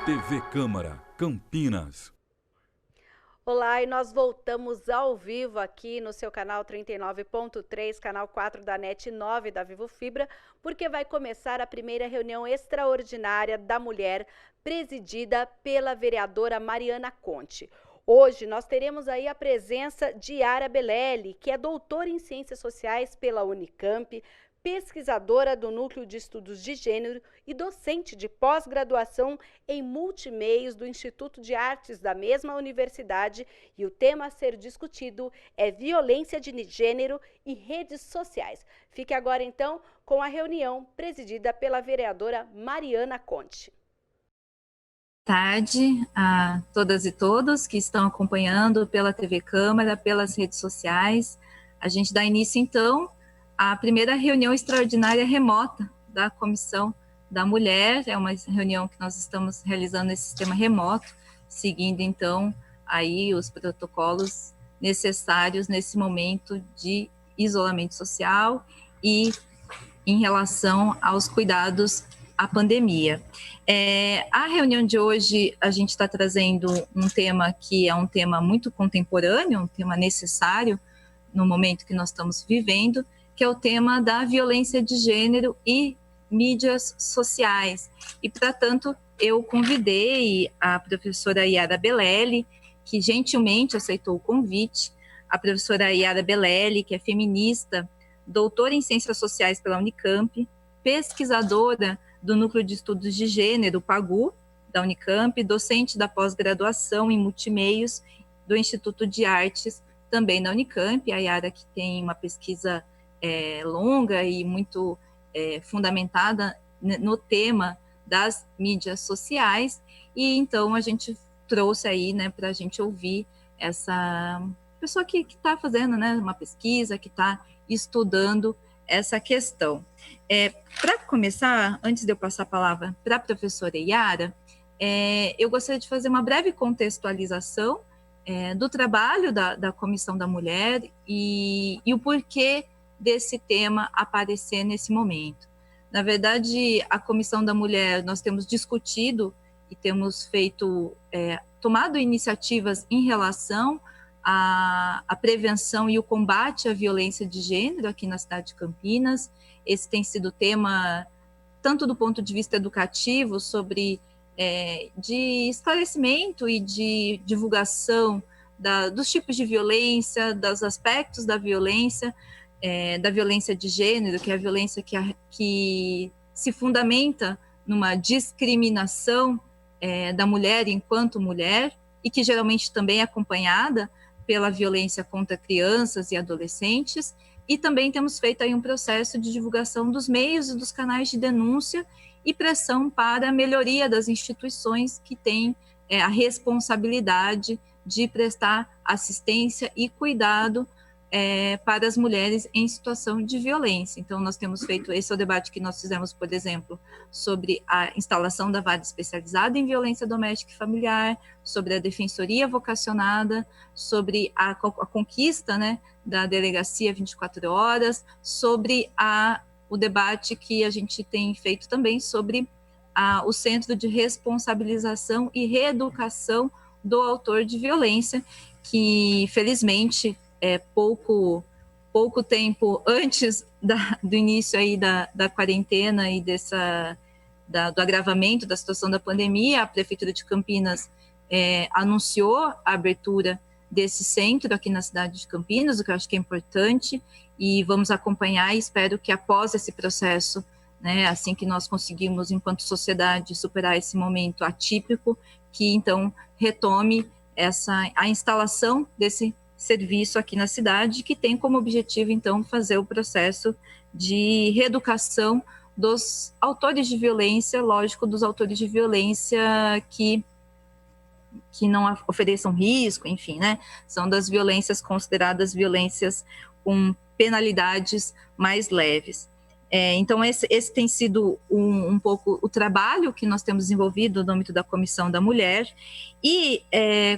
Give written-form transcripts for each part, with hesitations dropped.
TV Câmara, Campinas. Olá, e nós voltamos ao vivo aqui no seu canal 39.3, canal 4 da NET 9 da Vivo Fibra, porque vai começar a primeira reunião extraordinária da mulher, presidida pela vereadora Mariana Conte. Hoje nós teremos aí a presença de Yara Belelli, que é doutora em Ciências Sociais pela Unicamp, pesquisadora do Núcleo de Estudos de Gênero e docente de pós-graduação em multimeios do Instituto de Artes da mesma universidade, e o tema a ser discutido é violência de gênero e redes sociais. Fique agora então com a reunião presidida pela vereadora Mariana Conte. Boa tarde a todas e todos que estão acompanhando pela TV Câmara, pelas redes sociais. A gente dá início então a primeira reunião extraordinária remota da Comissão da Mulher. É uma reunião que nós estamos realizando nesse sistema remoto, seguindo então aí os protocolos necessários nesse momento de isolamento social e em relação aos cuidados à pandemia. A reunião de hoje a gente está trazendo um tema que é um tema muito contemporâneo, um tema necessário no momento que nós estamos vivendo, que é o tema da violência de gênero e mídias sociais. E, para tanto, eu convidei a professora Yara Belelli, que gentilmente aceitou o convite, a professora Yara Belelli, que é feminista, doutora em Ciências Sociais pela Unicamp, pesquisadora do Núcleo de Estudos de Gênero, PAGU, da Unicamp, docente da pós-graduação em multimeios do Instituto de Artes, também da Unicamp. A Yara, que tem uma pesquisa longa e muito fundamentada no tema das mídias sociais, e então a gente trouxe aí, né, para a gente ouvir essa pessoa que está fazendo, né, uma pesquisa, que está estudando essa questão. Para começar, antes de eu passar a palavra para a professora Yara, eu gostaria de fazer uma breve contextualização do trabalho da Comissão da Mulher e o porquê desse tema aparecer nesse momento. Na verdade, a Comissão da Mulher, nós temos discutido e temos tomado iniciativas em relação à prevenção e o combate à violência de gênero aqui na cidade de Campinas. Esse tem sido tema, tanto do ponto de vista educativo, sobre de esclarecimento e de divulgação dos tipos de violência, dos aspectos da violência de gênero, que é a violência que se fundamenta numa discriminação da mulher enquanto mulher, e que geralmente também é acompanhada pela violência contra crianças e adolescentes. E também temos feito aí um processo de divulgação dos meios e dos canais de denúncia e pressão para a melhoria das instituições que têm a responsabilidade de prestar assistência e cuidado para as mulheres em situação de violência. Então, nós temos feito, esse é o debate que nós fizemos, por exemplo, sobre a instalação da vara especializada em violência doméstica e familiar, sobre a defensoria vocacionada, sobre a conquista, né, da delegacia 24 horas, sobre o debate que a gente tem feito também sobre o Centro de Responsabilização e Reeducação do Autor de Violência, que, felizmente, pouco tempo antes do início aí da quarentena e do agravamento da situação da pandemia, a Prefeitura de Campinas anunciou a abertura desse centro aqui na cidade de Campinas, o que eu acho que é importante, e vamos acompanhar, e espero que após esse processo, né, assim que nós conseguimos, enquanto sociedade, superar esse momento atípico, que então retome a instalação desse serviço aqui na cidade, que tem como objetivo, então, fazer o processo de reeducação dos autores de violência, lógico, dos autores de violência que não ofereçam risco, enfim, né? São das violências consideradas violências com penalidades mais leves. Então, esse tem sido um pouco o trabalho que nós temos desenvolvido no âmbito da Comissão da Mulher. E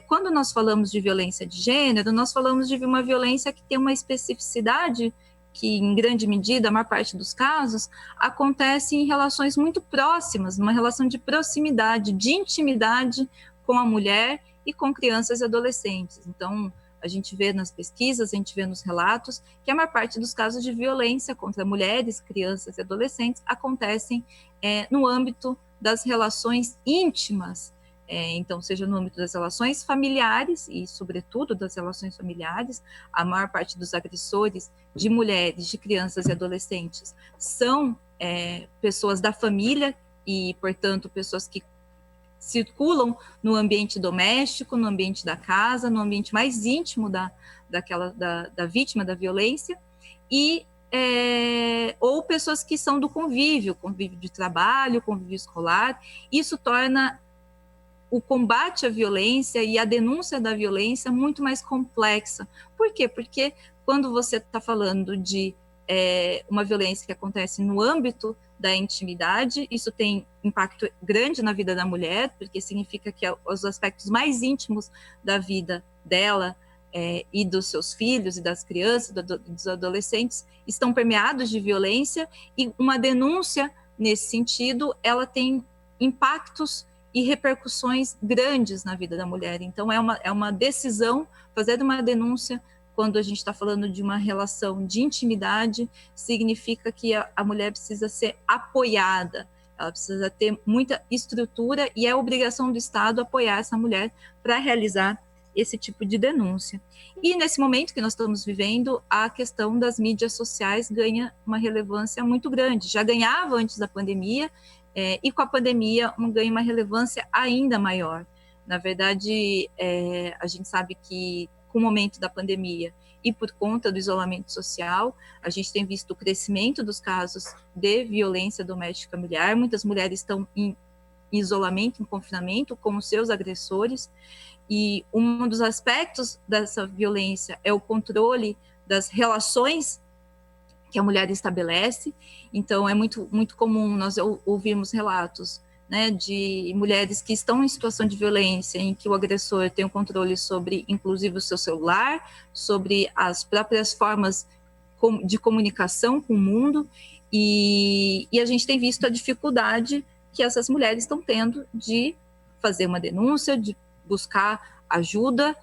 quando nós falamos de violência de gênero, nós falamos de uma violência que tem uma especificidade que em grande medida, a maior parte dos casos, acontece em relações muito próximas, numa relação de proximidade, de intimidade com a mulher e com crianças e adolescentes. Então, a gente vê nas pesquisas, a gente vê nos relatos, que a maior parte dos casos de violência contra mulheres, crianças e adolescentes acontecem no âmbito das relações íntimas, então, seja no âmbito das relações familiares e, sobretudo, das relações familiares. A maior parte dos agressores de mulheres, de crianças e adolescentes são pessoas da família e, portanto, pessoas que circulam no ambiente doméstico, no ambiente da casa, no ambiente mais íntimo da vítima da violência, ou pessoas que são do convívio de trabalho, convívio escolar. Isso torna o combate à violência e a denúncia da violência muito mais complexa. Por quê? Porque quando você está falando de uma violência que acontece no âmbito da intimidade, isso tem impacto grande na vida da mulher, porque significa que os aspectos mais íntimos da vida dela e dos seus filhos e das crianças, dos adolescentes, estão permeados de violência, e uma denúncia nesse sentido, ela tem impactos e repercussões grandes na vida da mulher. Então, é uma decisão, fazer uma denúncia, quando a gente está falando de uma relação de intimidade, significa que a mulher precisa ser apoiada, ela precisa ter muita estrutura, e é obrigação do Estado apoiar essa mulher para realizar esse tipo de denúncia. E nesse momento que nós estamos vivendo, a questão das mídias sociais ganha uma relevância muito grande. Já ganhava antes da pandemia, e com a pandemia ganha uma relevância ainda maior. Na verdade, a gente sabe que com o momento da pandemia e por conta do isolamento social, a gente tem visto o crescimento dos casos de violência doméstica familiar. Muitas mulheres estão em isolamento, em confinamento com os seus agressores, e um dos aspectos dessa violência é o controle das relações que a mulher estabelece. Então, é muito, muito comum nós ouvirmos relatos, né, de mulheres que estão em situação de violência, em que o agressor tem o controle sobre, inclusive, o seu celular, sobre as próprias formas de comunicação com o mundo, e a gente tem visto a dificuldade que essas mulheres estão tendo de fazer uma denúncia, de buscar ajuda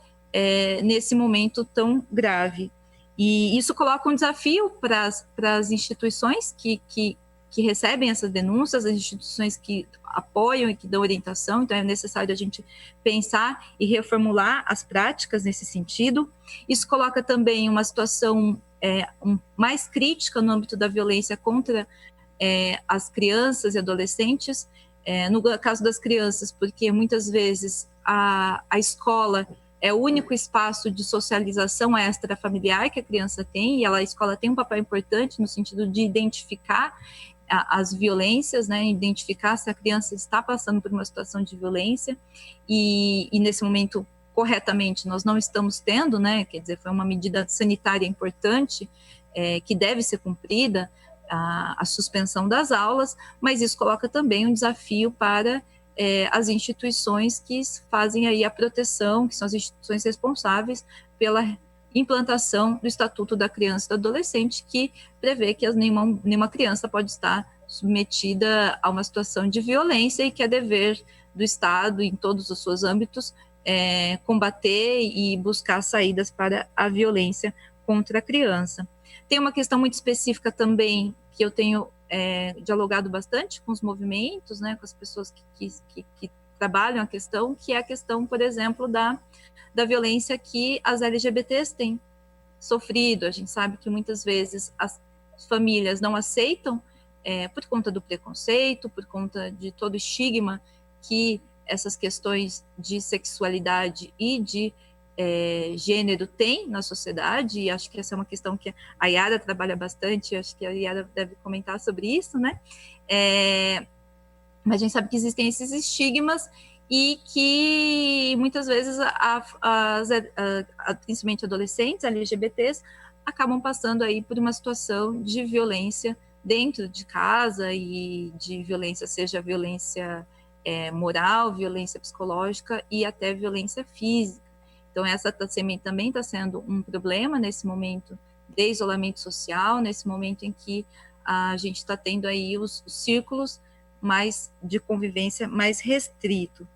nesse momento tão grave. E isso coloca um desafio para as instituições que recebem essas denúncias, as instituições que apoiam e que dão orientação. Então, é necessário a gente pensar e reformular as práticas nesse sentido. Isso coloca também uma situação mais crítica no âmbito da violência contra as crianças e adolescentes. No caso das crianças, porque muitas vezes a escola é o único espaço de socialização extrafamiliar que a criança tem, e a escola tem um papel importante no sentido de identificar as violências, né, identificar se a criança está passando por uma situação de violência, e nesse momento, corretamente, nós não estamos tendo, né, quer dizer, foi uma medida sanitária importante, que deve ser cumprida, a suspensão das aulas, mas isso coloca também um desafio para as instituições que fazem aí a proteção, que são as instituições responsáveis pela implantação do Estatuto da Criança e do Adolescente, que prevê que nenhuma criança pode estar submetida a uma situação de violência, e que é dever do Estado, em todos os seus âmbitos, combater e buscar saídas para a violência contra a criança. Tem uma questão muito específica também, que eu tenho dialogado bastante com os movimentos, né, com as pessoas que trabalham a questão, que é a questão, por exemplo, da violência que as LGBTs têm sofrido. A gente sabe que muitas vezes as famílias não aceitam, por conta do preconceito, por conta de todo o estigma que essas questões de sexualidade e de gênero tem na sociedade, e acho que essa é uma questão que a Yara trabalha bastante, acho que a Yara deve comentar sobre isso, né? Mas a gente sabe que existem esses estigmas, e que muitas vezes, principalmente adolescentes, LGBTs, acabam passando aí por uma situação de violência dentro de casa, e de violência, seja violência moral, violência psicológica e até violência física. Então, essa também está sendo um problema nesse momento de isolamento social, nesse momento em que a gente está tendo aí os círculos mais de convivência mais restrito.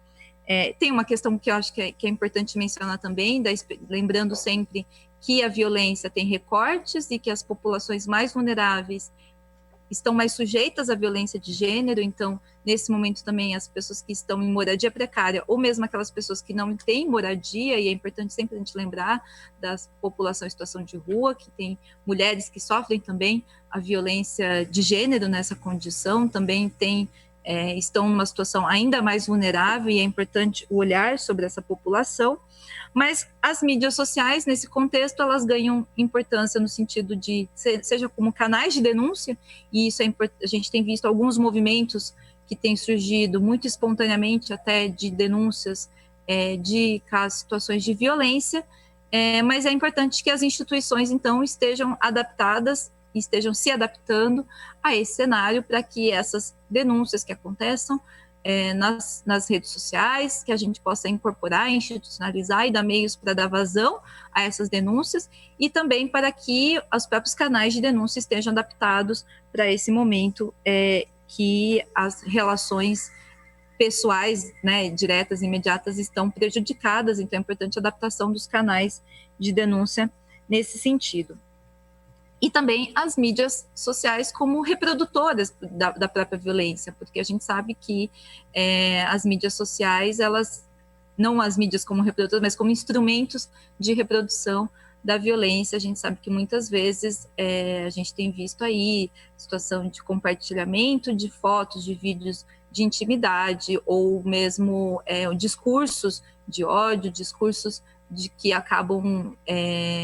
Tem uma questão que eu acho que é importante mencionar também, lembrando sempre que a violência tem recortes e que as populações mais vulneráveis estão mais sujeitas à violência de gênero. Então, nesse momento também, as pessoas que estão em moradia precária, ou mesmo aquelas pessoas que não têm moradia, e é importante sempre a gente lembrar da população em situação de rua, que tem mulheres que sofrem também a violência de gênero nessa condição, também estão numa situação ainda mais vulnerável, e é importante o olhar sobre essa população. Mas as mídias sociais, nesse contexto, elas ganham importância no sentido de, seja como canais de denúncia, e isso a gente tem visto alguns movimentos que têm surgido muito espontaneamente, até de denúncias de casos, situações de violência, mas é importante que as instituições, então, estejam adaptadas, estejam se adaptando a esse cenário para que essas denúncias que aconteçam nas redes sociais, que a gente possa incorporar, institucionalizar e dar meios para dar vazão a essas denúncias, e também para que os próprios canais de denúncia estejam adaptados para esse momento que as relações pessoais, né, diretas e imediatas, estão prejudicadas. Então é importante a adaptação dos canais de denúncia nesse sentido. E também as mídias sociais como reprodutoras da própria violência, porque a gente sabe que as mídias sociais, elas, não as mídias como reprodutoras, mas como instrumentos de reprodução da violência. A gente sabe que muitas vezes a gente tem visto aí situação de compartilhamento de fotos, de vídeos de intimidade, ou mesmo discursos de ódio, discursos de que acabam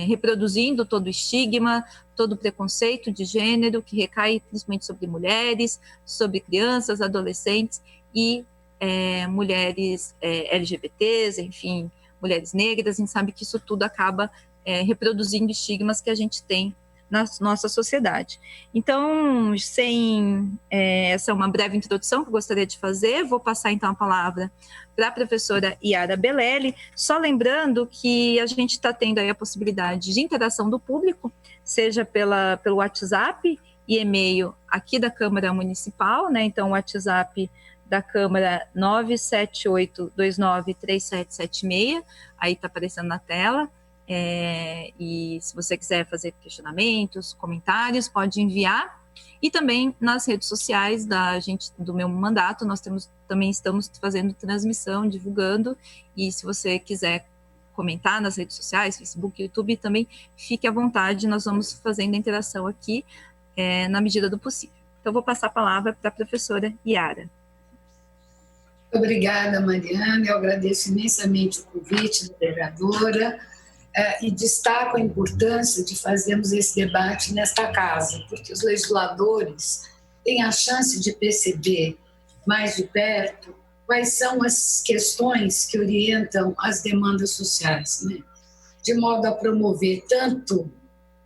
reproduzindo todo o estigma, todo o preconceito de gênero que recai principalmente sobre mulheres, sobre crianças, adolescentes e mulheres LGBTs, enfim, mulheres negras. A gente sabe que isso tudo acaba reproduzindo estigmas que a gente tem na nossa sociedade. Então, essa é uma breve introdução que eu gostaria de fazer. Vou passar então a palavra para a professora Yara Bellelli, só lembrando que a gente está tendo aí a possibilidade de interação do público, seja pelo WhatsApp e e-mail aqui da Câmara Municipal, né? Então, o WhatsApp da Câmara 978293776, aí está aparecendo na tela. E se você quiser fazer questionamentos, comentários, pode enviar. E também nas redes sociais do meu mandato, nós também estamos fazendo transmissão, divulgando, e se você quiser comentar nas redes sociais, Facebook, YouTube, também fique à vontade, nós vamos fazendo a interação aqui na medida do possível. Então, vou passar a palavra para a professora Yara. Obrigada, Mariana, eu agradeço imensamente o convite da vereadora, e destaco a importância de fazermos esse debate nesta casa, porque os legisladores têm a chance de perceber mais de perto quais são as questões que orientam as demandas sociais, né? De modo a promover tanto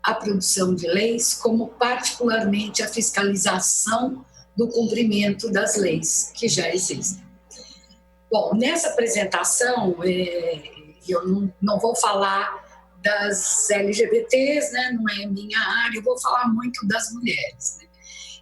a produção de leis, como particularmente a fiscalização do cumprimento das leis que já existem. Bom, nessa apresentação, eu não vou falar das LGBTs, né? Não é minha área, eu vou falar muito das mulheres, né?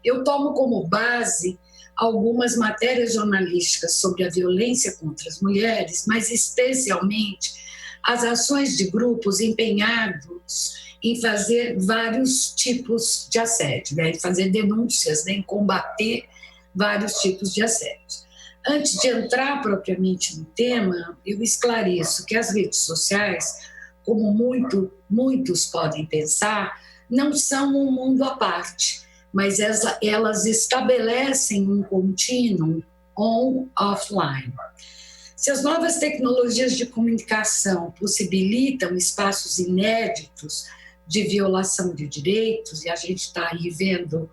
Eu tomo como base algumas matérias jornalísticas sobre a violência contra as mulheres, mas especialmente as ações de grupos empenhados em fazer vários tipos de assédio, né? Em fazer denúncias, né? Em combater vários tipos de assédio. Antes de entrar propriamente no tema, eu esclareço que as redes sociais, como muitos podem pensar, não são um mundo à parte, mas elas estabelecem um contínuo on-offline. Se as novas tecnologias de comunicação possibilitam espaços inéditos de violação de direitos, e a gente está aí vendo,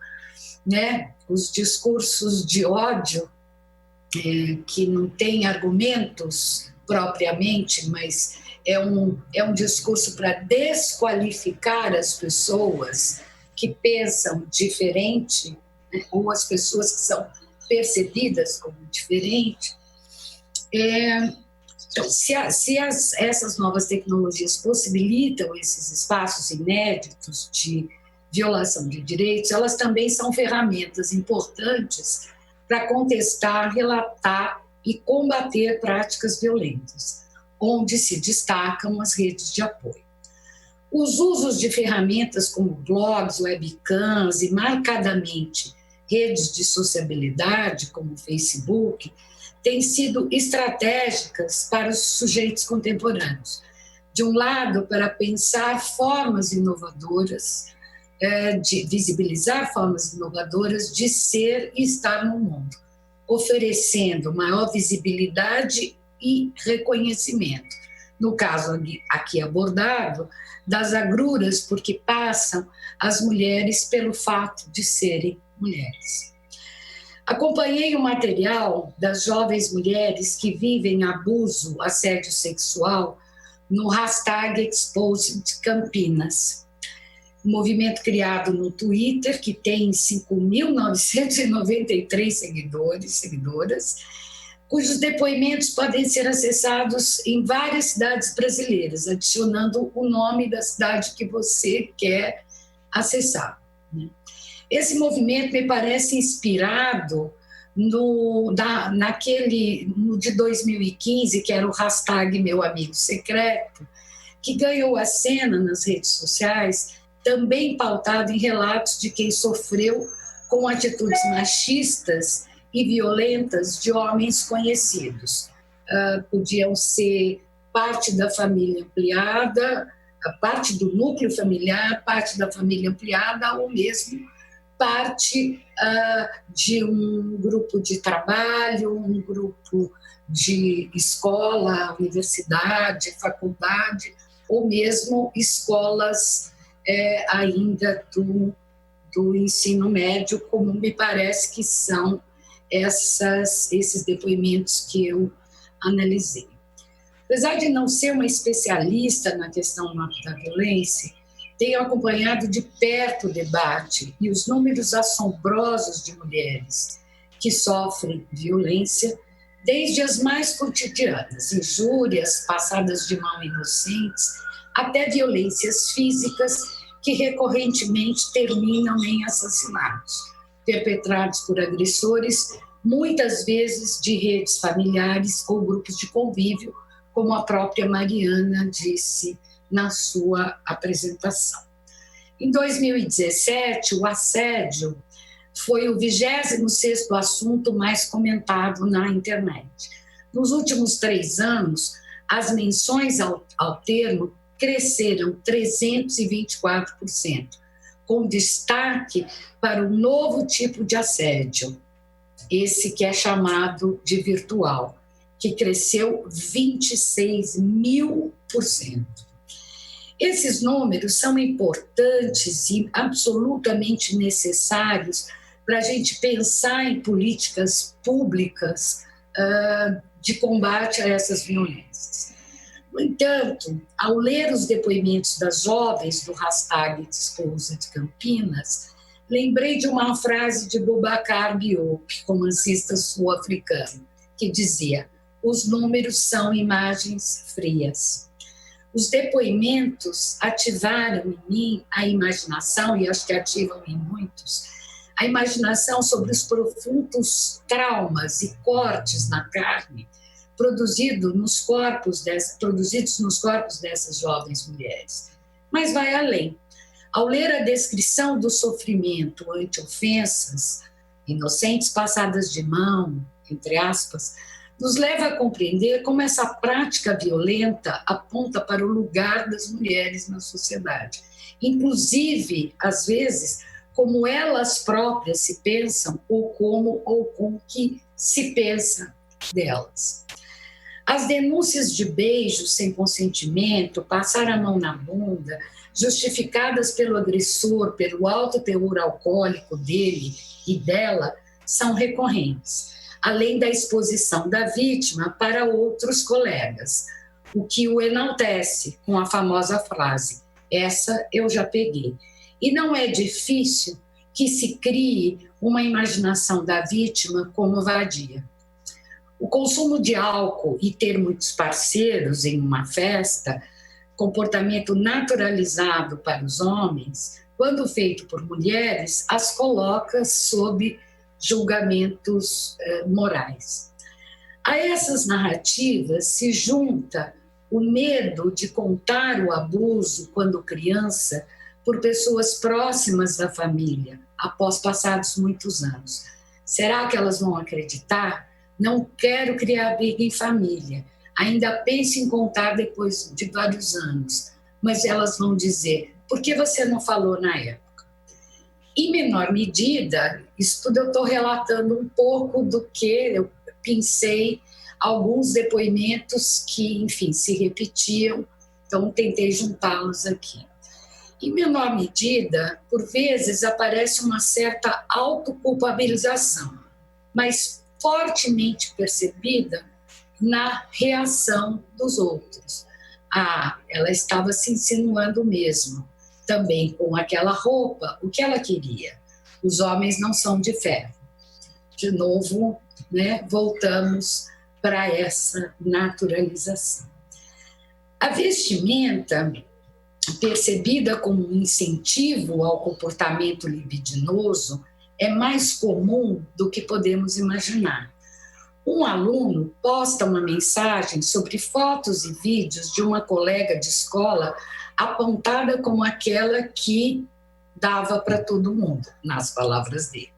né, os discursos de ódio, que não tem argumentos propriamente, mas é um discurso para desqualificar as pessoas que pensam diferente, né, ou as pessoas que são percebidas como diferentes. Então, essas novas tecnologias possibilitam esses espaços inéditos de violação de direitos, elas também são ferramentas importantes para contestar, relatar e combater práticas violentas, onde se destacam as redes de apoio. Os usos de ferramentas como blogs, webcams e, marcadamente, redes de sociabilidade, como o Facebook, têm sido estratégicas para os sujeitos contemporâneos. De um lado, para pensar formas inovadoras, de visibilizar formas inovadoras de ser e estar no mundo, oferecendo maior visibilidade e reconhecimento. No caso aqui abordado, das agruras por que passam as mulheres pelo fato de serem mulheres. Acompanhei o material das jovens mulheres que vivem abuso, assédio sexual no hashtag #ExposedCampinas, um movimento criado no Twitter que tem 5.993 seguidoras, cujos depoimentos podem ser acessados em várias cidades brasileiras, adicionando o nome da cidade que você quer acessar. Esse movimento me parece inspirado no de 2015, que era o hashtag Meu Amigo Secreto, que ganhou a cena nas redes sociais, também pautado em relatos de quem sofreu com atitudes machistas e violentas de homens conhecidos. Podiam ser parte da família ampliada, parte do núcleo familiar, parte da família ampliada, ou mesmo parte de um grupo de trabalho, um grupo de escola, universidade, faculdade, ou mesmo escolas ainda do ensino médio, como me parece que são esses depoimentos que eu analisei. Apesar de não ser uma especialista na questão da violência, tenho acompanhado de perto o debate e os números assombrosos de mulheres que sofrem violência, desde as mais cotidianas, injúrias passadas de mão inocentes, até violências físicas que recorrentemente terminam em assassinatos, perpetrados por agressores, muitas vezes de redes familiares ou grupos de convívio, como a própria Mariana disse na sua apresentação. Em 2017, o assédio foi o 26º assunto mais comentado na internet. Nos últimos 3 anos, as menções ao termo cresceram 324%, com destaque para um novo tipo de assédio, esse que é chamado de virtual, que cresceu 26.000%. Esses números são importantes e absolutamente necessários para a gente pensar em políticas públicas de combate a essas violências. No entanto, ao ler os depoimentos das jovens do hashtag #ExposedCampinas, lembrei de uma frase de Boubacar Diop, romancista sul-africano, que dizia: os números são imagens frias. Os depoimentos ativaram em mim a imaginação, e acho que ativam em muitos, a imaginação sobre os profundos traumas e cortes na carne produzidos nos corpos dessas jovens mulheres. Mas vai além. Ao ler a descrição do sofrimento ante ofensas, inocentes passadas de mão, entre aspas, nos leva a compreender como essa prática violenta aponta para o lugar das mulheres na sociedade. Inclusive, às vezes, como elas próprias se pensam ou com o que se pensa delas. As denúncias de beijos sem consentimento, passar a mão na bunda, justificadas pelo agressor, pelo alto teor alcoólico dele e dela, são recorrentes, além da exposição da vítima para outros colegas, o que o enaltece com a famosa frase: essa eu já peguei. E não é difícil que se crie uma imaginação da vítima como vadia. O consumo de álcool e ter muitos parceiros em uma festa, comportamento naturalizado para os homens, quando feito por mulheres, as coloca sob julgamentos morais. A essas narrativas se junta o medo de contar o abuso quando criança por pessoas próximas da família, após passados muitos anos. Será que elas vão acreditar? Não quero criar briga em família. Ainda penso em contar depois de vários anos. Mas elas vão dizer, por que você não falou na época? Em menor medida, isso tudo eu estou relatando um pouco do que eu pensei, alguns depoimentos que, enfim, se repetiam, então tentei juntá-los aqui. Em menor medida, por vezes aparece uma certa autoculpabilização, mas fortemente percebida na reação dos outros. Ela estava se insinuando mesmo, também com aquela roupa, o que ela queria. Os homens não são de ferro. De novo, né, voltamos para essa naturalização. A vestimenta, percebida como um incentivo ao comportamento libidinoso, é mais comum do que podemos imaginar. Um aluno posta uma mensagem sobre fotos e vídeos de uma colega de escola apontada como aquela que dava para todo mundo, nas palavras dele.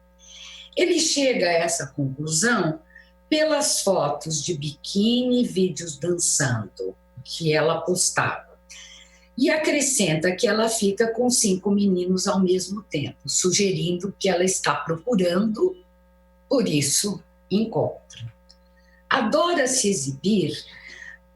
Ele chega a essa conclusão pelas fotos de biquíni e vídeos dançando que ela postava. E acrescenta que ela fica com 5 meninos ao mesmo tempo, sugerindo que ela está procurando, por isso encontra. Adora se exibir,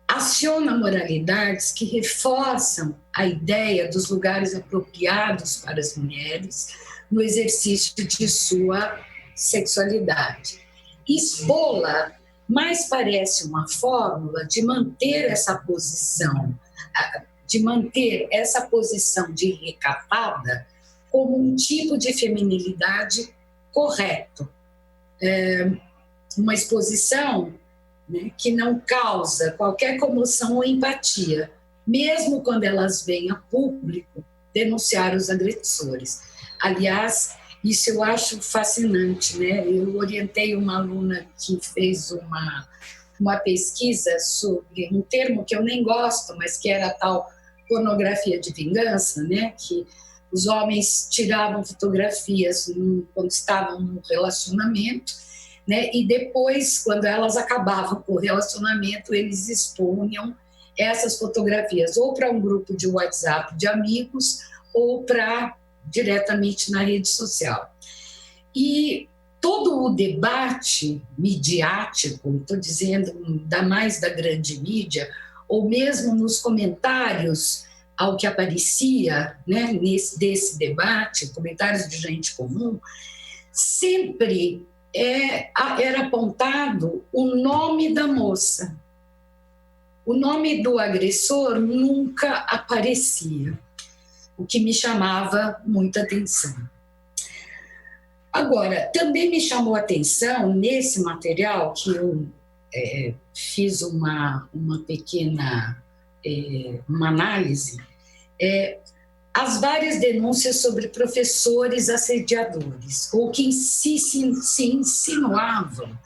aciona moralidades que reforçam a ideia dos lugares apropriados para as mulheres no exercício de sua sexualidade. Expô-la mais parece uma fórmula de manter essa posição de recatada como um tipo de feminilidade correto. Uma exposição, né, que não causa qualquer comoção ou empatia, mesmo quando elas vêm a público denunciar os agressores. Aliás, isso eu acho fascinante, né? Eu orientei uma aluna que fez uma pesquisa sobre um termo que eu nem gosto, mas que era a tal pornografia de vingança, né? Que os homens tiravam fotografias quando estavam no relacionamento, né? E depois, quando elas acabavam com o relacionamento, eles expunham essas fotografias ou para um grupo de WhatsApp de amigos ou para diretamente na rede social. E todo o debate midiático, estou dizendo, ainda mais da grande mídia, ou mesmo nos comentários ao que aparecia, né, desse debate, comentários de gente comum, sempre era apontado o nome da moça. O nome do agressor nunca aparecia, o que me chamava muita atenção. Agora, também me chamou a atenção nesse material que eu fiz uma pequena uma análise, as várias denúncias sobre professores assediadores, ou que se insinuavam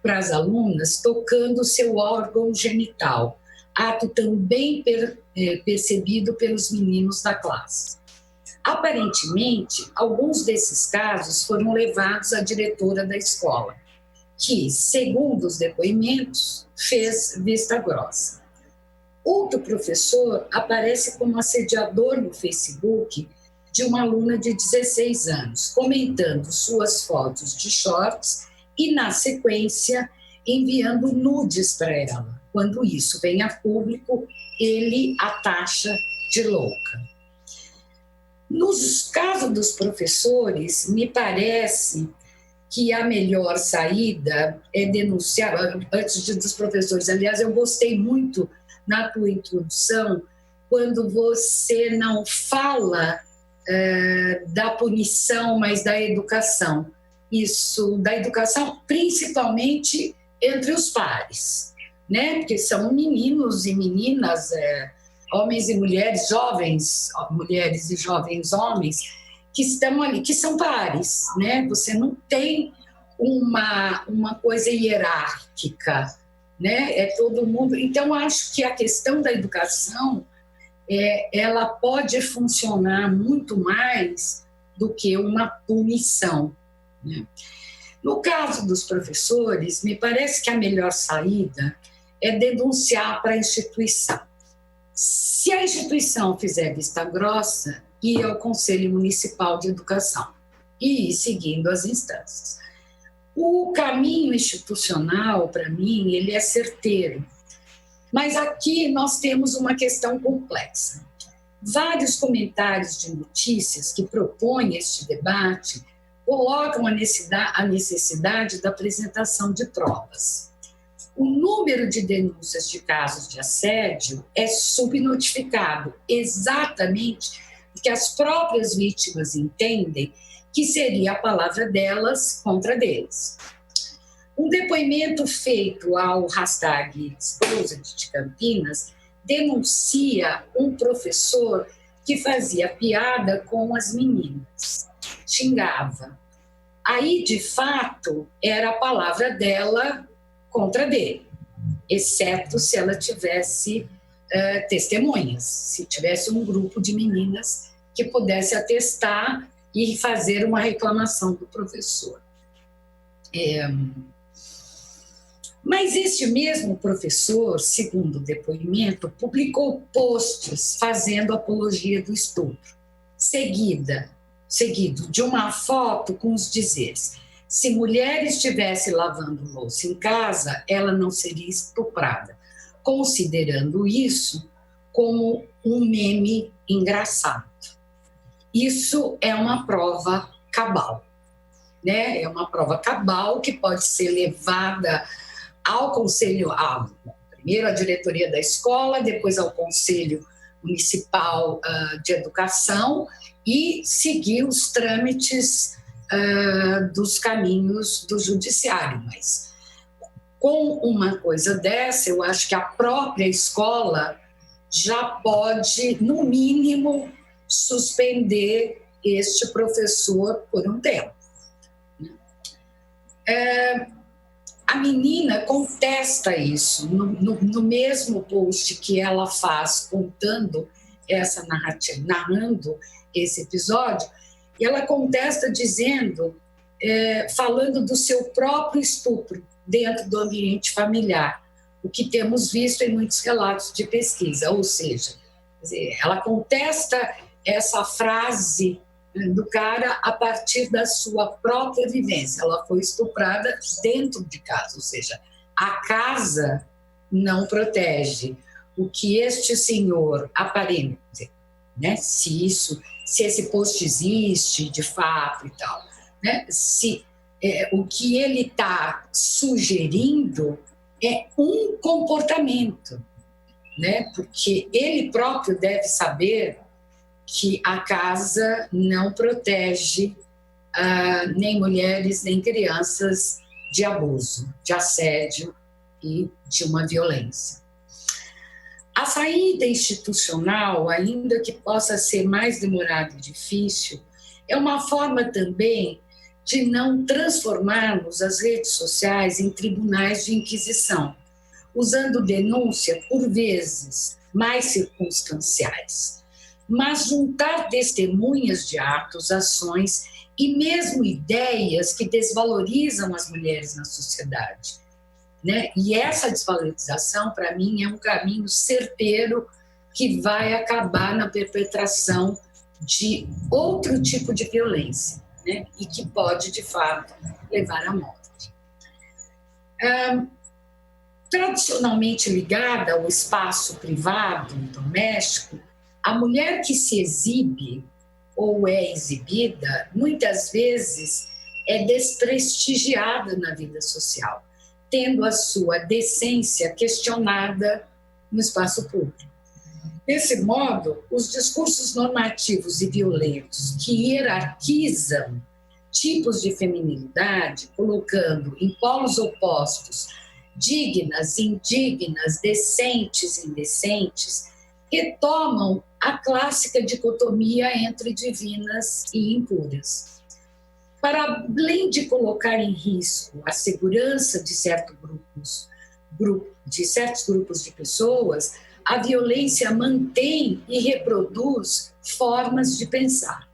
para as alunas tocando seu órgão genital, ato também percebido pelos meninos da classe. Aparentemente, alguns desses casos foram levados à diretora da escola, que, segundo os depoimentos, fez vista grossa. Outro professor aparece como assediador no Facebook de uma aluna de 16 anos, comentando suas fotos de shorts e, na sequência, enviando nudes para ela. Quando isso vem a público, ele a taxa de louca. Nos casos dos professores, me parece que a melhor saída é denunciar, dos professores, aliás, eu gostei muito na tua introdução, quando você não fala da punição, mas da educação. Isso, da educação, principalmente entre os pares, né? Porque são meninos e meninas, homens e mulheres, jovens mulheres e jovens homens, que estão ali, que são pares, né? Você não tem uma coisa hierárquica, né? É todo mundo. Então, acho que a questão da educação, ela pode funcionar muito mais do que uma punição, né? No caso dos professores, me parece que a melhor saída é denunciar para a instituição. Se a instituição fizer vista grossa, ir ao Conselho Municipal de Educação e ir seguindo as instâncias. O caminho institucional, para mim, ele é certeiro. Mas aqui nós temos uma questão complexa. Vários comentários de notícias que propõem este debate colocam a necessidade da apresentação de provas. O número de denúncias de casos de assédio é subnotificado, exatamente porque as próprias vítimas entendem que seria a palavra delas contra deles. Um depoimento feito ao hashtag Exposed de Campinas denuncia um professor que fazia piada com as meninas, xingava. Aí, de fato, era a palavra dela contra dele, exceto se ela tivesse testemunhas, se tivesse um grupo de meninas que pudesse atestar e fazer uma reclamação do professor. Mas este mesmo professor, segundo o depoimento, publicou posts fazendo apologia do estupro, seguido de uma foto com os dizeres: se mulher estivesse lavando louça em casa, ela não seria estuprada, considerando isso como um meme engraçado. Isso é uma prova cabal, né? É uma prova cabal que pode ser levada ao Conselho, primeiro à diretoria da escola, depois ao Conselho Municipal de Educação e seguir os trâmites dos caminhos do judiciário. Mas com uma coisa dessa, eu acho que a própria escola já pode, no mínimo, suspender este professor por um tempo. A menina contesta isso no mesmo post que ela faz contando essa narrativa, narrando esse episódio, e ela contesta dizendo, falando do seu próprio estupro dentro do ambiente familiar, o que temos visto em muitos relatos de pesquisa, ou seja, ela contesta essa frase do cara a partir da sua própria vivência. Ela foi estuprada dentro de casa, ou seja, a casa não protege. O que este senhor aparenta, né? Se esse post existe de fato e tal, né? O que ele está sugerindo é um comportamento, né? Porque ele próprio deve saber que a casa não protege nem mulheres nem crianças de abuso, de assédio e de uma violência. A saída institucional, ainda que possa ser mais demorada e difícil, é uma forma também de não transformarmos as redes sociais em tribunais de inquisição, usando denúncia, por vezes, mais circunstanciais, mas juntar testemunhas de atos, ações e mesmo ideias que desvalorizam as mulheres na sociedade, né? E essa desvalorização, para mim, é um caminho certeiro que vai acabar na perpetração de outro tipo de violência, né? E que pode, de fato, levar à morte. Tradicionalmente ligada ao espaço privado doméstico, a mulher que se exibe ou é exibida, muitas vezes é desprestigiada na vida social, tendo a sua decência questionada no espaço público. Desse modo, os discursos normativos e violentos que hierarquizam tipos de feminilidade, colocando em polos opostos dignas, indignas, decentes, indecentes, retomam a clássica dicotomia entre divinas e impuras. Para além de colocar em risco a segurança de certos grupos de pessoas, a violência mantém e reproduz formas de pensar.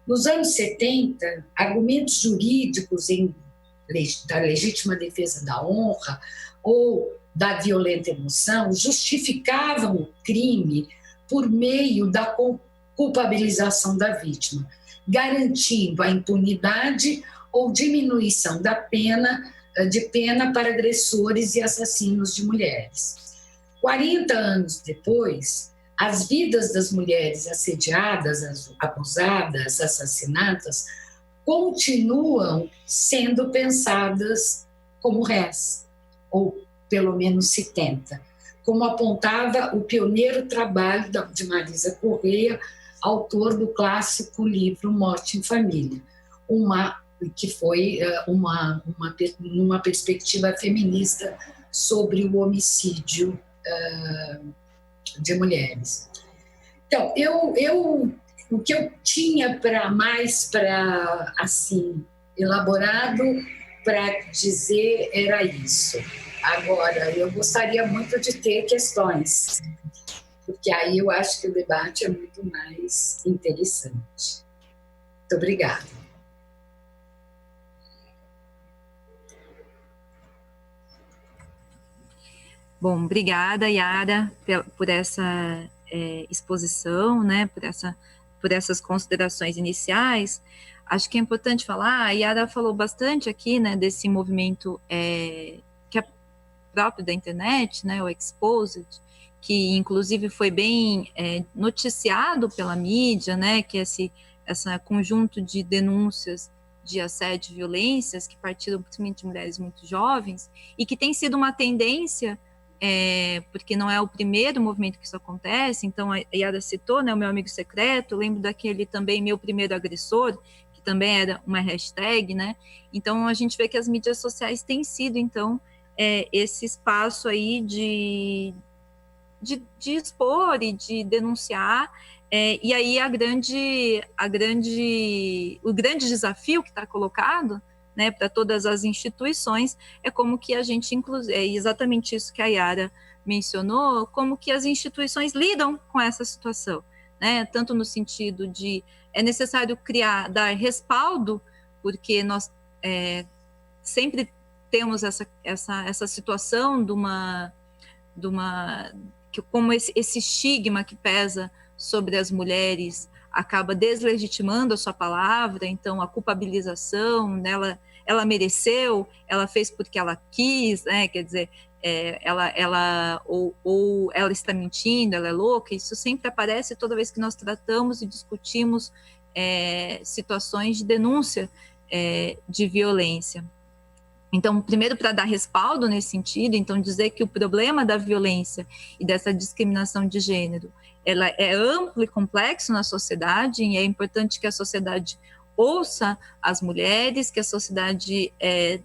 Nos anos 70, argumentos jurídicos da legítima defesa da honra ou da violenta emoção justificavam o crime por meio da culpabilização da vítima, garantindo a impunidade ou diminuição de pena para agressores e assassinos de mulheres. 40 anos depois, as vidas das mulheres assediadas, abusadas, assassinadas, continuam sendo pensadas como réis, ou pelo menos se tenta, como apontava o pioneiro trabalho de Marisa Correia, autor do clássico livro Morte em Família, que foi uma perspectiva feminista sobre o homicídio de mulheres. Então, o que eu tinha para assim elaborado para dizer era isso. Agora, eu gostaria muito de ter questões, porque aí eu acho que o debate é muito mais interessante. Muito obrigada. Bom, obrigada, Yara, por essa exposição, né, por essas considerações iniciais. Acho que é importante falar, a Yara falou bastante aqui, né, desse movimento que é próprio da internet, né, o Exposed, que inclusive foi bem noticiado pela mídia, né, que esse conjunto de denúncias de assédio e violências que partiram principalmente de mulheres muito jovens e que tem sido uma tendência, porque não é o primeiro movimento que isso acontece. Então a Yara citou, né, o meu amigo secreto, eu lembro daquele também meu primeiro agressor, que também era uma hashtag, né, então a gente vê que as mídias sociais têm sido, então, esse espaço aí de expor e de denunciar, e aí o grande desafio que está colocado, né, para todas as instituições é como que a gente, é exatamente isso que a Yara mencionou, como que as instituições lidam com essa situação, né, tanto no sentido de é necessário dar respaldo, porque nós sempre temos essa situação como esse estigma que pesa sobre as mulheres acaba deslegitimando a sua palavra, então a culpabilização nela, ela mereceu, ela fez porque ela quis, né? Quer dizer, ou ela está mentindo, ela é louca. Isso sempre aparece toda vez que nós tratamos e discutimos situações de denúncia de violência. Então, primeiro, para dar respaldo nesse sentido, então dizer que o problema da violência e dessa discriminação de gênero, ela é amplo e complexo na sociedade, e é importante que a sociedade ouça as mulheres, que a sociedade é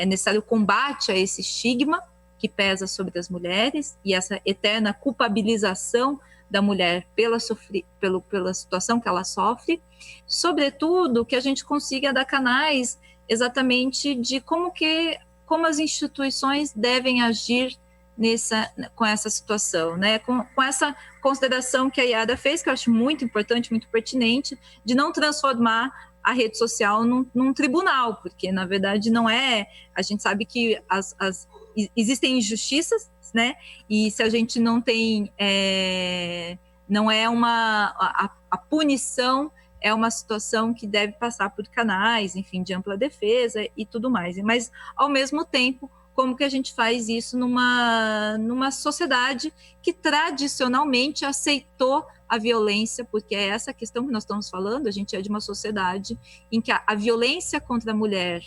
necessário combate a esse estigma que pesa sobre as mulheres e essa eterna culpabilização da mulher pela situação que ela sofre, sobretudo que a gente consiga dar canais exatamente de como as instituições devem agir com essa situação, né? Com essa consideração que a Yara fez, que eu acho muito importante, muito pertinente, de não transformar a rede social num tribunal, porque na verdade não é. A gente sabe que existem injustiças, né? E se a gente não tem, não é a punição é uma situação que deve passar por canais, enfim, de ampla defesa e tudo mais. Mas, ao mesmo tempo, como que a gente faz isso numa sociedade que tradicionalmente aceitou a violência, porque é essa questão que nós estamos falando, a gente é de uma sociedade em que a violência contra a mulher,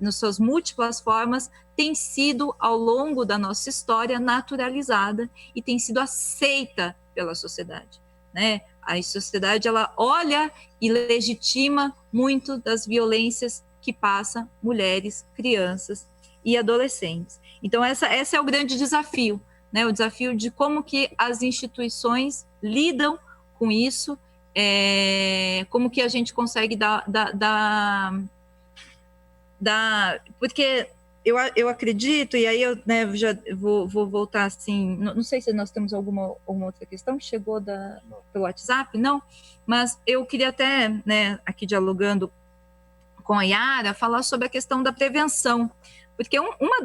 nas suas múltiplas formas, tem sido, ao longo da nossa história, naturalizada e tem sido aceita pela sociedade, né? A sociedade, ela olha e legitima muito das violências que passa mulheres, crianças e adolescentes. Então, esse é o grande desafio, né? O desafio de como que as instituições lidam com isso, como que a gente consegue porque eu acredito, e aí eu, né, já vou voltar assim, não sei se nós temos alguma outra questão que chegou pelo WhatsApp, não, mas eu queria até, né, aqui dialogando com a Yara, falar sobre a questão da prevenção, porque uma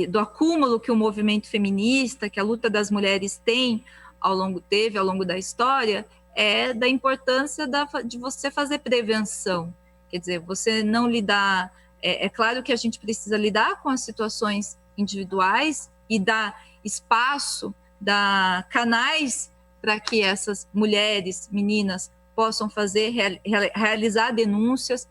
do acúmulo que o movimento feminista, que a luta das mulheres teve ao longo da história, é da importância de você fazer prevenção. Quer dizer, você não lidar... É claro que a gente precisa lidar com as situações individuais e dar espaço, dar canais para que essas mulheres, meninas, possam realizar denúncias,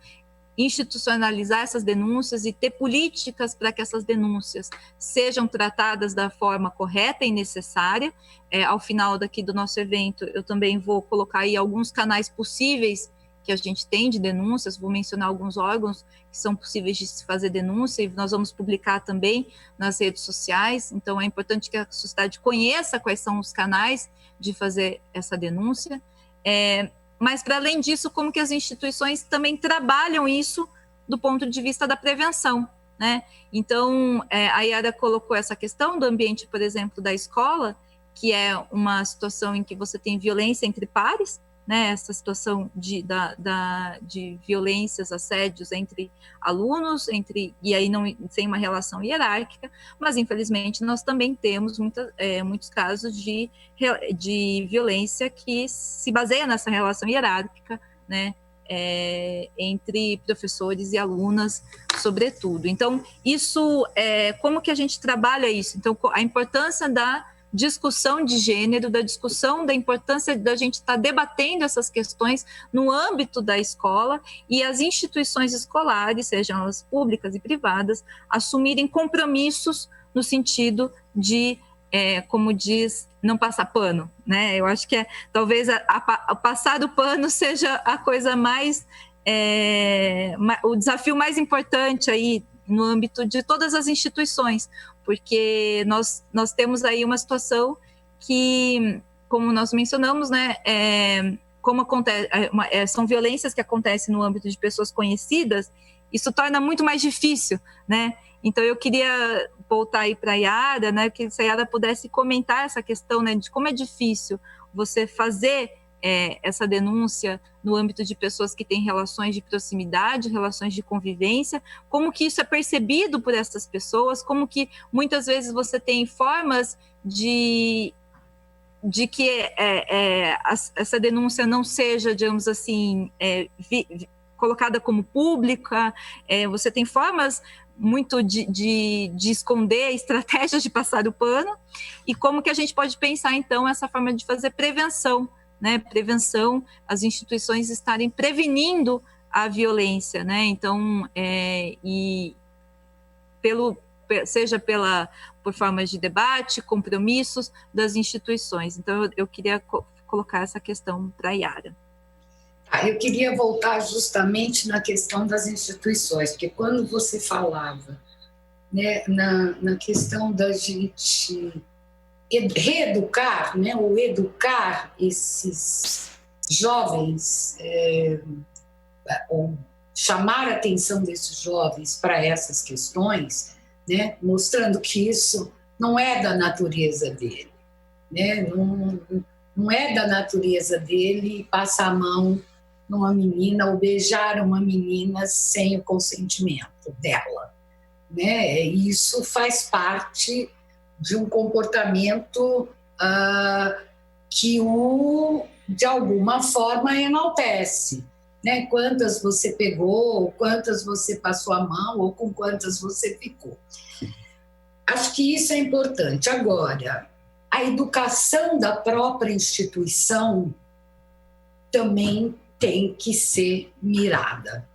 institucionalizar essas denúncias e ter políticas para que essas denúncias sejam tratadas da forma correta e necessária. Ao final daqui do nosso evento, eu também vou colocar aí alguns canais possíveis que a gente tem de denúncias, vou mencionar alguns órgãos que são possíveis de se fazer denúncia, e nós vamos publicar também nas redes sociais. Então, é importante que a sociedade conheça quais são os canais de fazer essa denúncia. Mas, para além disso, como que as instituições também trabalham isso do ponto de vista da prevenção, né? Então, a Yara colocou essa questão do ambiente, por exemplo, da escola, que é uma situação em que você tem violência entre pares, né? Essa situação de violências, assédios entre alunos, e aí não sem uma relação hierárquica, mas, infelizmente, nós também temos muitos casos de violência que se baseia nessa relação hierárquica, né? Entre professores e alunas, sobretudo. Então, isso, como que a gente trabalha isso? Então, a importância da discussão de gênero, da importância da gente estar debatendo essas questões no âmbito da escola, e as instituições escolares, sejam elas públicas e privadas, assumirem compromissos no sentido de, como diz, não passar pano, né? Eu acho que talvez o passar do pano seja a coisa mais, o desafio mais importante aí no âmbito de todas as instituições, porque nós temos aí uma situação que, como nós mencionamos, né, como são violências que acontecem no âmbito de pessoas conhecidas, isso torna muito mais difícil, né? Então, eu queria voltar aí para a Yara, né, que se a Yara pudesse comentar essa questão, né, de como é difícil você fazer essa denúncia no âmbito de pessoas que têm relações de proximidade, relações de convivência, como que isso é percebido por essas pessoas, como que muitas vezes você tem formas de que essa denúncia não seja, digamos assim, colocada como pública, você tem formas muito de esconder, estratégias de passar o pano, e como que a gente pode pensar, então, essa forma de fazer prevenção, né? Prevenção, as instituições estarem prevenindo a violência, né? Então, seja por formas de debate, compromissos das instituições. Então, eu queria colocar essa questão para a Yara. Eu queria voltar justamente na questão das instituições, porque quando você falava, né, na questão da gente reeducar, né, ou educar esses jovens, ou chamar a atenção desses jovens para essas questões, né, mostrando que isso não é da natureza dele, né, não é da natureza dele passar a mão numa menina ou beijar uma menina sem o consentimento dela, né? Isso faz parte de um comportamento que de alguma forma, enaltece, né? Quantas você pegou, quantas você passou a mão, ou com quantas você ficou. Acho que isso é importante. Agora, a educação da própria instituição também tem que ser mirada.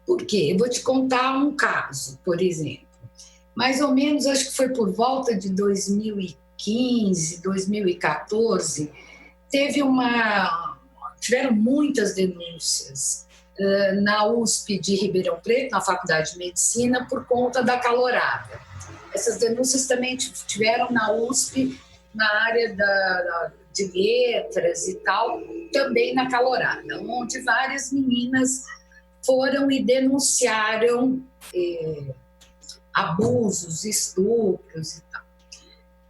Por quê? Eu vou te contar um caso, por exemplo. Mais ou menos, acho que foi por volta de 2015, 2014, teve tiveram muitas denúncias na USP de Ribeirão Preto, na Faculdade de Medicina, por conta da calorada. Essas denúncias também tiveram na USP, na área de letras e tal, também na calorada, onde várias meninas foram e denunciaram abusos, estupros e tal.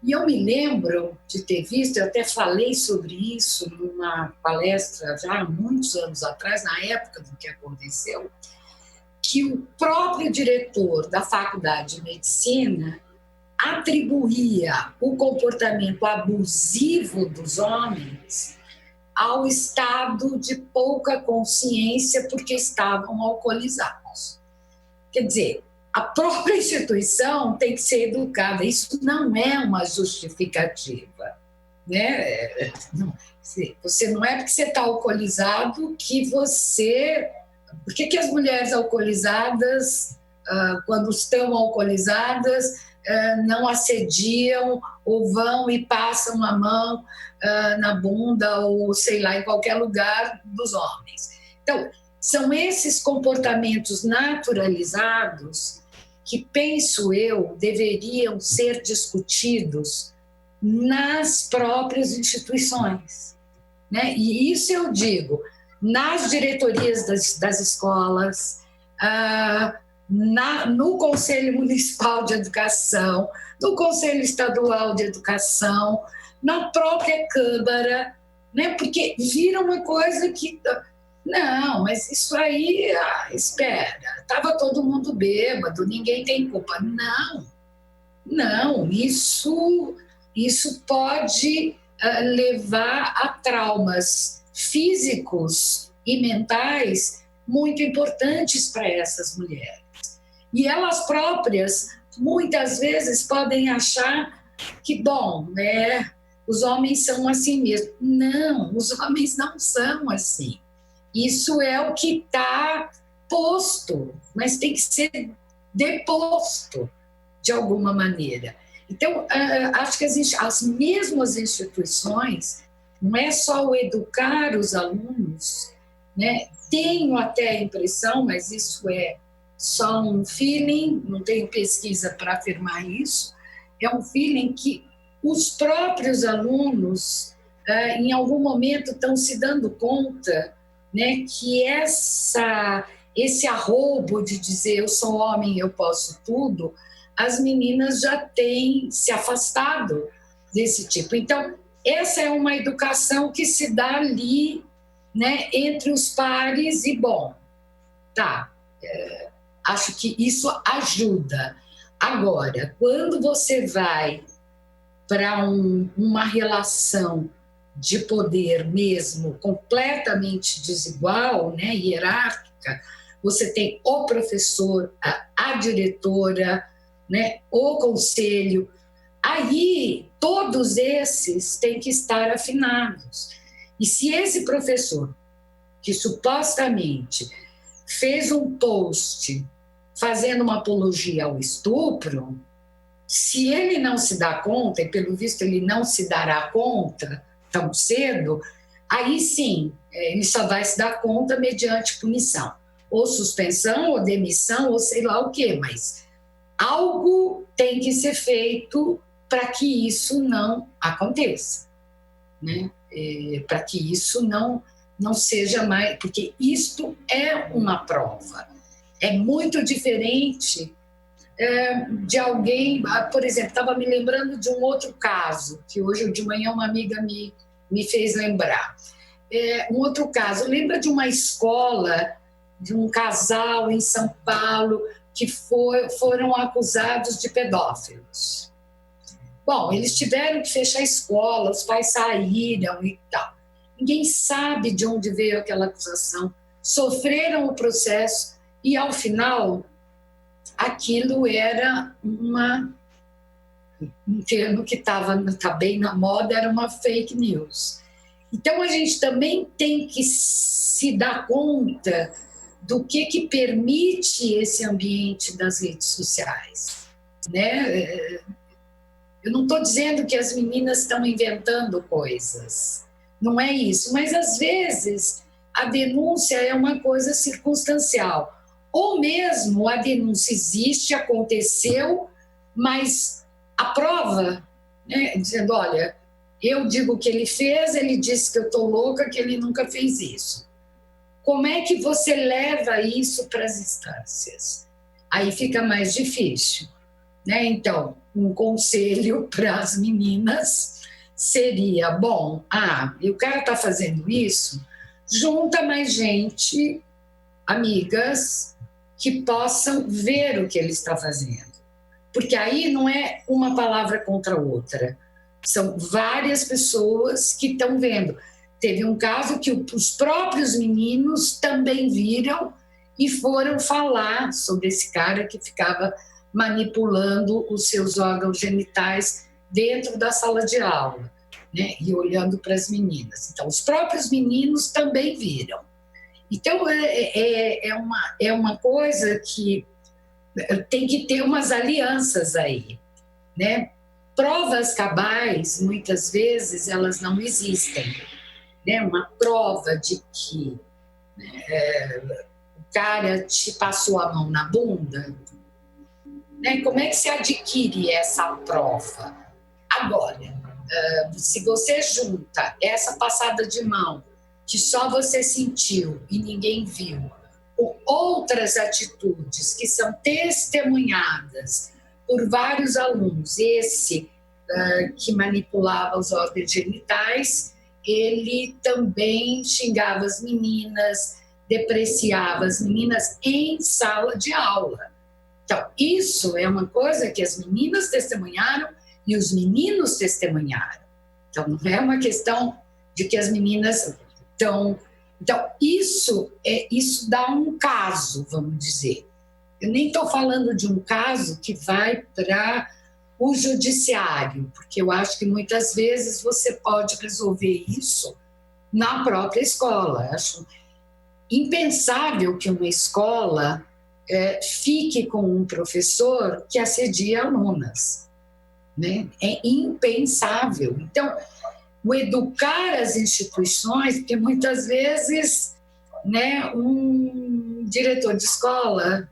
E eu me lembro de ter visto, eu até falei sobre isso numa palestra já há muitos anos atrás, na época do que aconteceu, que o próprio diretor da Faculdade de Medicina atribuía o comportamento abusivo dos homens ao estado de pouca consciência porque estavam alcoolizados. Quer dizer, a própria instituição tem que ser educada. Isso não é uma justificativa, né? Você não é porque você está alcoolizado que você... Por que as mulheres alcoolizadas, quando estão alcoolizadas, não assediam ou vão e passam a mão na bunda ou, sei lá, em qualquer lugar dos homens? Então, são esses comportamentos naturalizados que, penso eu, deveriam ser discutidos nas próprias instituições, né? E isso eu digo, nas diretorias das escolas, no Conselho Municipal de Educação, no Conselho Estadual de Educação, na própria Câmara, né? Porque vira uma coisa que... Não, mas isso aí, espera, estava todo mundo bêbado, ninguém tem culpa. Não, isso pode levar a traumas físicos e mentais muito importantes para essas mulheres. E elas próprias, muitas vezes, podem achar que, bom, né, os homens são assim mesmo. Não, os homens não são assim. Isso é o que está posto, mas tem que ser deposto de alguma maneira. Então, acho que as mesmas instituições, não é só o educar os alunos, né? Tenho até a impressão, mas isso é só um feeling, não tenho pesquisa para afirmar isso, é um feeling que os próprios alunos, em algum momento, estão se dando conta, né, que esse arrobo de dizer eu sou homem, eu posso tudo, as meninas já têm se afastado desse tipo. Então, essa é uma educação que se dá ali, né, entre os pares e, bom, tá, acho que isso ajuda. Agora, quando você vai para uma relação de poder mesmo completamente desigual, né, hierárquica, você tem o professor, a diretora, né, o conselho. Aí, todos esses têm que estar afinados. E se esse professor, que supostamente fez um post fazendo uma apologia ao estupro, se ele não se dá conta, e pelo visto ele não se dará conta tão cedo, aí sim, ele só vai se dar conta mediante punição, ou suspensão, ou demissão, ou sei lá o quê, mas algo tem que ser feito para que isso não aconteça, né? Para que isso não seja mais... Porque isto é uma prova. É muito diferente de alguém... Por exemplo, estava me lembrando de um outro caso, que hoje de manhã uma amiga me fez lembrar. Um outro caso, lembra de uma escola, de um casal em São Paulo que foram acusados de pedófilos. Bom, eles tiveram que fechar a escola, os pais saíram e tal. Ninguém sabe de onde veio aquela acusação. Sofreram o processo e, ao final, aquilo era um termo que está bem na moda, era uma fake news. Então, a gente também tem que se dar conta do que permite esse ambiente das redes sociais, né? Eu não estou dizendo que as meninas estão inventando coisas. não é isso. Mas, às vezes, a denúncia é uma coisa circunstancial. Ou mesmo a denúncia existe, aconteceu, mas a prova, né, dizendo, olha, eu digo que ele fez, ele disse que eu estou louca, que ele nunca fez isso. Como é que você leva isso para as instâncias? Aí fica mais difícil, né? Então, um conselho para as meninas seria, bom, e o cara está fazendo isso, junta mais gente, amigas, que possam ver o que ele está fazendo. Porque aí não é uma palavra contra a outra, são várias pessoas que estão vendo. Teve um caso que os próprios meninos também viram e foram falar sobre esse cara que ficava manipulando os seus órgãos genitais dentro da sala de aula, né? E olhando para as meninas. Então, os próprios meninos também viram. Então, é uma coisa que tem que ter umas alianças aí, né? Provas cabais, muitas vezes, elas não existem, né? Uma prova de que o cara te passou a mão na bunda, né? Como é que se adquire essa prova? Agora, se você junta essa passada de mão que só você sentiu e ninguém viu, com outras atitudes que são testemunhadas por vários alunos, esse que manipulava os órgãos genitais, ele também xingava as meninas, depreciava as meninas em sala de aula. Então, isso é uma coisa que as meninas testemunharam e os meninos testemunharam. Então, não é uma questão de que as meninas estão... Então, isso dá um caso, vamos dizer. Eu nem estou falando de um caso que vai para o judiciário, porque eu acho que muitas vezes você pode resolver isso na própria escola. Eu acho impensável que uma escola fique com um professor que assedia alunas, né? É impensável. Então, o educar as instituições, porque muitas vezes, né, um diretor de escola,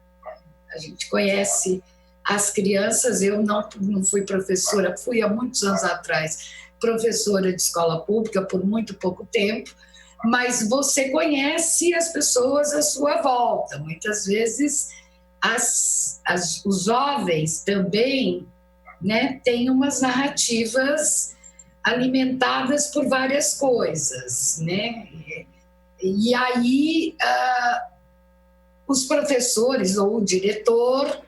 a gente conhece as crianças, eu não fui professora, fui há muitos anos atrás professora de escola pública por muito pouco tempo, mas você conhece as pessoas à sua volta. Muitas vezes os jovens também, né, têm umas narrativas alimentadas por várias coisas, né? E aí os professores ou o diretor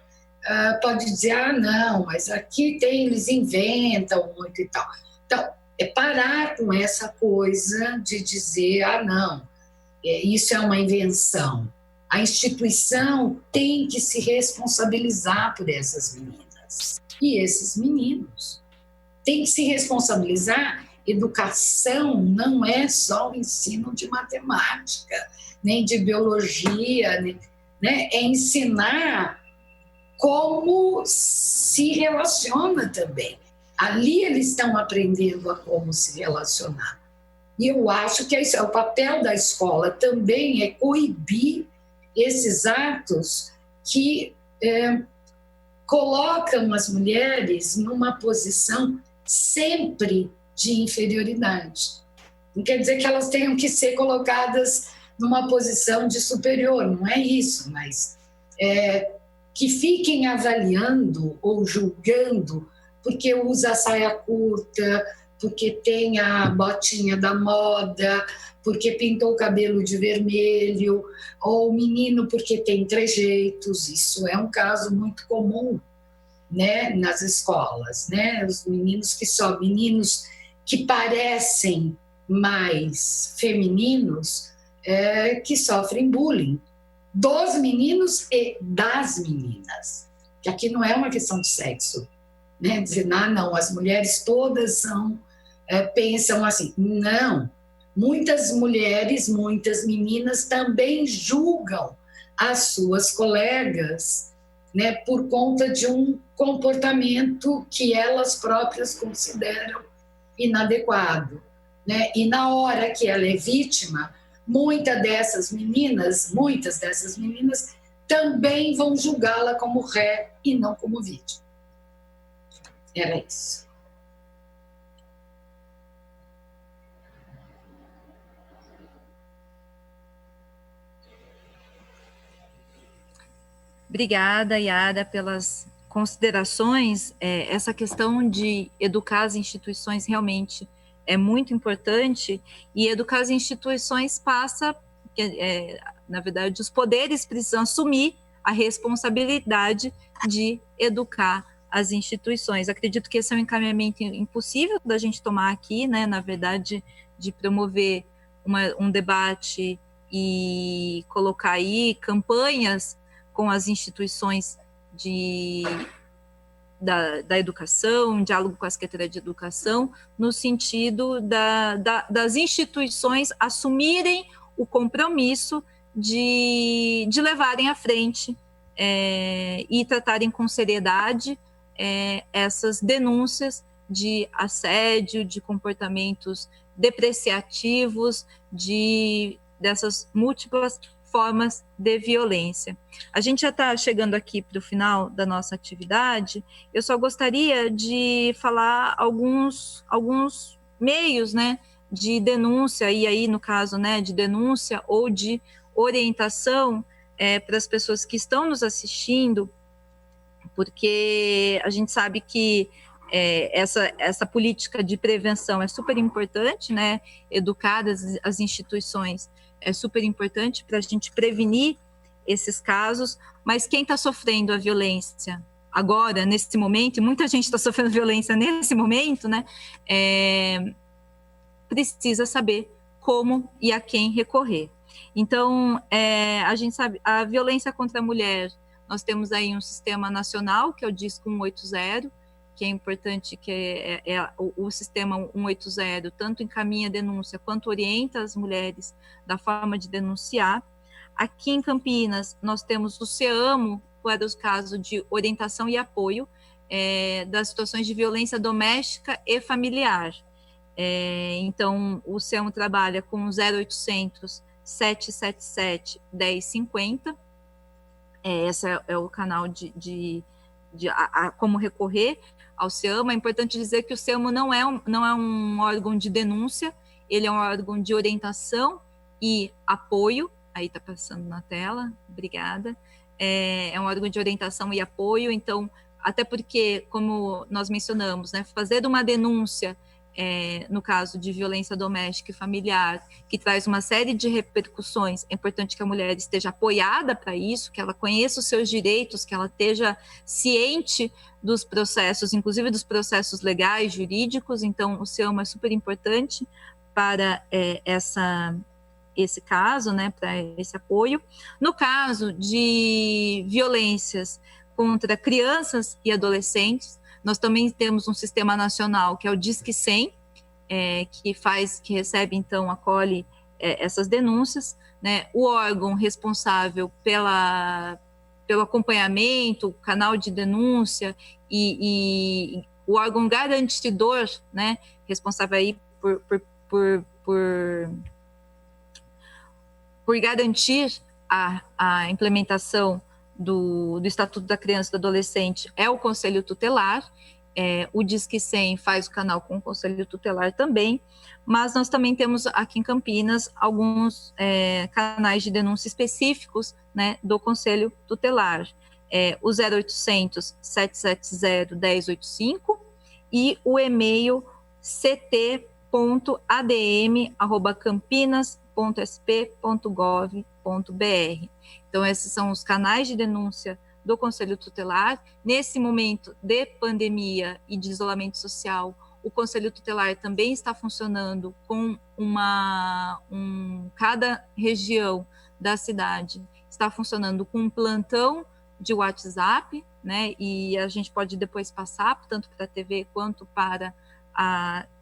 pode dizer, não, mas aqui eles inventam muito e tal. Então, é parar com essa coisa de dizer, não, isso é uma invenção. A instituição tem que se responsabilizar por essas meninas e esses meninos. Tem que se responsabilizar. Educação não é só o ensino de matemática, nem de biologia, né? É ensinar como se relaciona também. Ali eles estão aprendendo a como se relacionar. E eu acho que o papel da escola também é coibir esses atos que colocam as mulheres numa posição sempre de inferioridade. Não quer dizer que elas tenham que ser colocadas numa posição de superior, não é isso, mas que fiquem avaliando ou julgando porque usa saia curta, porque tem a botinha da moda, porque pintou o cabelo de vermelho, ou o menino porque tem trejeitos. Isso é um caso muito comum, né, nas escolas, né? Os meninos que parecem mais femininos que sofrem bullying dos meninos e das meninas. Que aqui não é uma questão de sexo, né? Dizer, não, as mulheres todas pensam assim. Não, muitas mulheres, muitas meninas também julgam as suas colegas, né, por conta de um comportamento que elas próprias consideram inadequado. né? E na hora que ela é vítima, muitas dessas meninas também vão julgá-la como ré e não como vítima. Era isso. Obrigada, Yara, pelas considerações. Essa questão de educar as instituições realmente é muito importante, e educar as instituições passa, na verdade, os poderes precisam assumir a responsabilidade de educar as instituições. Acredito que esse é um encaminhamento impossível da gente tomar aqui, né? Na verdade, de promover um debate e colocar aí campanhas com as instituições da educação, diálogo com a Secretaria de Educação, no sentido das instituições assumirem o compromisso de levarem à frente e tratarem com seriedade essas denúncias de assédio, de comportamentos depreciativos, dessas múltiplas formas de violência. A gente já está chegando aqui para o final da nossa atividade. Eu só gostaria de falar alguns meios, né, de denúncia, e aí no caso, né, de denúncia ou de orientação para as pessoas que estão nos assistindo, porque a gente sabe que essa política de prevenção é super importante, né? Educar as instituições é super importante para a gente prevenir esses casos, mas quem está sofrendo a violência agora, nesse momento, e muita gente está sofrendo violência nesse momento, né? Precisa saber como e a quem recorrer. Então, a gente sabe, a violência contra a mulher, nós temos aí um sistema nacional, que é o DISC 180, que é importante, que o sistema 180 tanto encaminha a denúncia quanto orienta as mulheres da forma de denunciar. Aqui em Campinas, nós temos o CEAMO, para os casos de orientação e apoio das situações de violência doméstica e familiar. Então, o CEAMO trabalha com 0800 777 1050. Esse é o canal de como recorrer ao CEAMO. É importante dizer que o CEAMO não é um órgão de denúncia, ele é um órgão de orientação e apoio. Aí está passando na tela, obrigada. É um órgão de orientação e apoio, então, até porque, como nós mencionamos, né, fazer uma denúncia, no caso de violência doméstica e familiar, que traz uma série de repercussões, é importante que a mulher esteja apoiada para isso, que ela conheça os seus direitos, que ela esteja ciente dos processos, inclusive dos processos legais, jurídicos. Então, o CEAMO é super importante para esse caso, né, para esse apoio. No caso de violências contra crianças e adolescentes, nós também temos um sistema nacional, que é o Disque 100, que recebe, então, acolhe essas denúncias, né? O órgão responsável pelo acompanhamento, o canal de denúncia e o órgão garantidor, né, responsável aí por garantir a implementação do Estatuto da Criança e do Adolescente é o Conselho Tutelar. O Disque 100 faz o canal com o Conselho Tutelar também, mas nós também temos aqui em Campinas alguns canais de denúncia específicos, né, do Conselho Tutelar. O 0800 770 1085 e o e-mail ct.adm@campinas.sp.gov.br. Então, esses são os canais de denúncia do Conselho Tutelar. Nesse momento de pandemia e de isolamento social, o Conselho Tutelar também está funcionando com cada região da cidade está funcionando com um plantão de WhatsApp, né? E a gente pode depois passar, tanto para a TV quanto para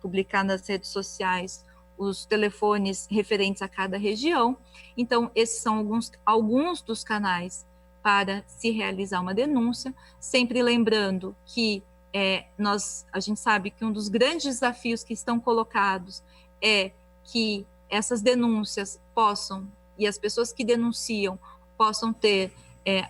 publicar nas redes sociais os telefones referentes a cada região. Então, esses são alguns dos canais para se realizar uma denúncia, sempre lembrando que a gente sabe que um dos grandes desafios que estão colocados é que essas denúncias possam, e as pessoas que denunciam possam ter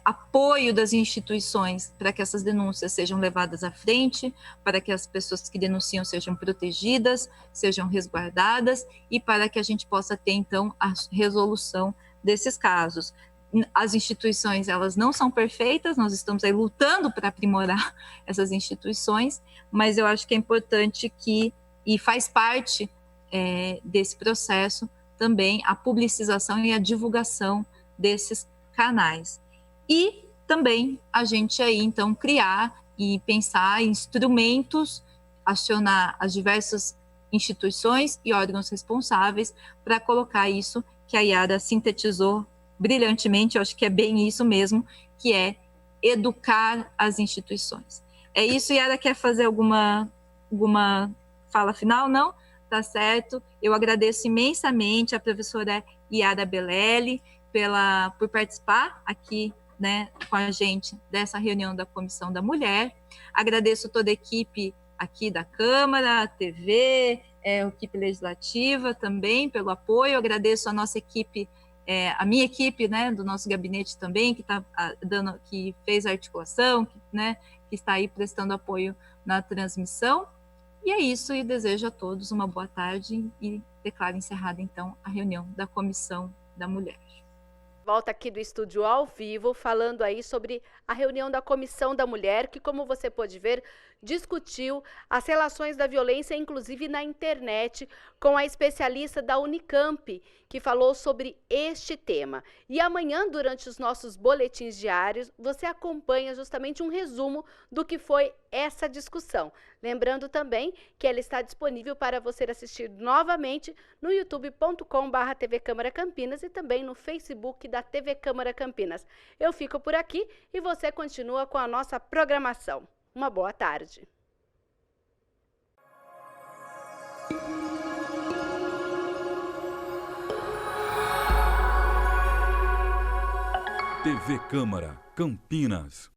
apoio das instituições para que essas denúncias sejam levadas à frente, para que as pessoas que denunciam sejam protegidas, sejam resguardadas e para que a gente possa ter, então, a resolução desses casos. As instituições, elas não são perfeitas, nós estamos aí lutando para aprimorar essas instituições, mas eu acho que é importante que, e faz parte desse processo também, a publicização e a divulgação desses canais. E também a gente aí, então, criar e pensar em instrumentos, acionar as diversas instituições e órgãos responsáveis para colocar isso que a Yara sintetizou brilhantemente, eu acho que é bem isso mesmo, que é educar as instituições. É isso, Yara, quer fazer alguma fala final? Não? Tá certo. Eu agradeço imensamente a professora Yara Bellelli por participar aqui, né, com a gente dessa reunião da Comissão da Mulher. Agradeço toda a equipe aqui da Câmara, a TV, a equipe legislativa também pelo apoio. Agradeço a nossa equipe, a minha equipe, né, do nosso gabinete também, que fez a articulação, que está aí prestando apoio na transmissão. E é isso, e desejo a todos uma boa tarde e declaro encerrada, então, a reunião da Comissão da Mulher. Volta aqui do estúdio ao vivo, falando aí sobre a reunião da Comissão da Mulher, que, como você pôde ver, discutiu as relações da violência, inclusive na internet, com a especialista da Unicamp, que falou sobre este tema. E amanhã, durante os nossos boletins diários, você acompanha justamente um resumo do que foi essa discussão. Lembrando também que ela está disponível para você assistir novamente no youtube.com/TV Câmara Campinas e também no Facebook da TV Câmara Campinas. Eu fico por aqui e você continua com a nossa programação. Uma boa tarde. TV Câmara Campinas.